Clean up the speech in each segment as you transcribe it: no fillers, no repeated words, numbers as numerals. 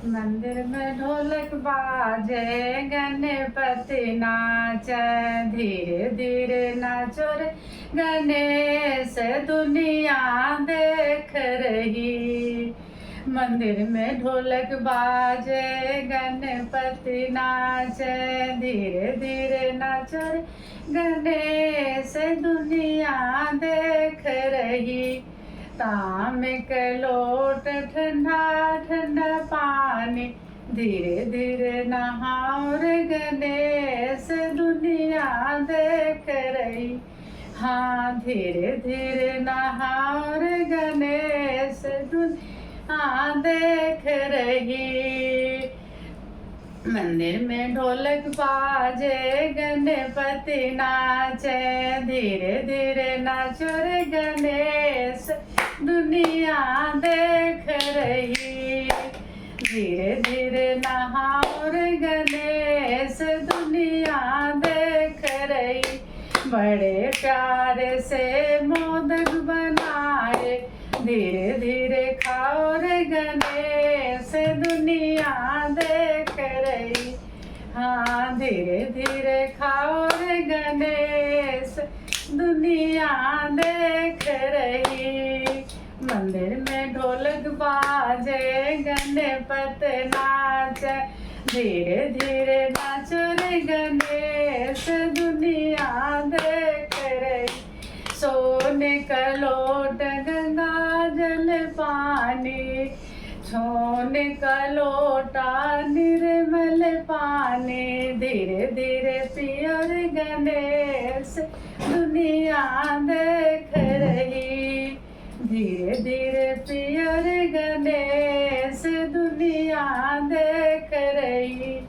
मंदिर में ढोलक बाजे, गणपति नाचे, धीरे धीरे नाचो रे गणेश, दुनिया देख रही। मंदिर में ढोलक बाजे, गणपति नाचे, धीरे धीरे नाचो रे गणेश, दुनिया देख रही। ताम के लोट ठंडा ठंडा पानी, धीरे धीरे नहाओ रे गणेश, दुनिया देख रही। हाँ, धीरे धीरे नहाओ रे गणेश, दुनिया देख रही। मंदिर में ढोलक बाजे, गणपति नाचे, धीरे धीरे नाचो रे गणेश, दुनिया देख रही। धीरे धीरे नहाओ रे गणेश, दुनिया देख रही। बड़े प्यारे से मोदक बनाए, धीरे धीरे खाओ रे गणेश, दुनिया देख रही। हाँ, धीरे धीरे खाओ रे गणेश, दुनिया देख रही। मंदिर में ढोलक बाजे, गणपति नाचे, धीरे धीरे नाचो रे गणेश, दुनिया देख रही। सोने का लोट गंगा जल पानी, सोने का लोटा निर्मल पानी, धीरे धीरे पियो रे गणेश, दुनिया देख रही। धीरे धीरे पियो रे गणेश, दुनिया देख रही।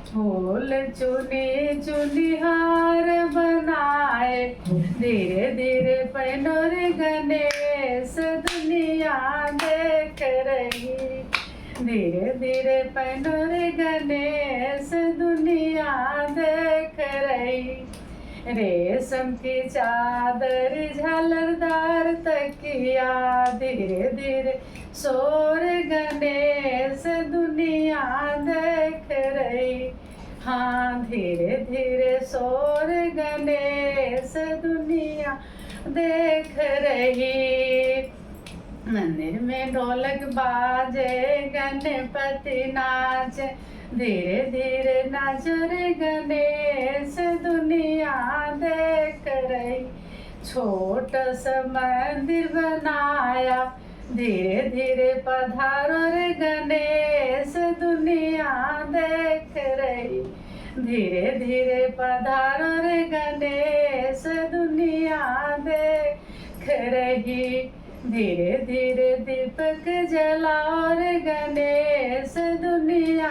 फूल चुनी चुनी हार बनाए, धीरे धीरे पहनो रे गणेश, दुनिया देख रही। धीरे धीरे पहनो रे गणेश, दुनिया देख रही। रेशम की चादर झालरदार तकिया, धीरे धीरे सोर गणेश, दुनिया देख रही। हाँ, धीरे धीरे सोर गणेश, दुनिया देख रही। मंदिर में ढोलक बाजे, गणपति नाचे, धीरे धीरे नाचो रे गणेश, दुनिया देख रही। छोटा सा मंदिर बनाया, धीरे धीरे पधारो रे गणेश, दुनिया देख रही। धीरे धीरे पधारो रे गणेश, दुनिया देख रही। धीरे धीरे दीपक जलाओ रे गणेश, दुनिया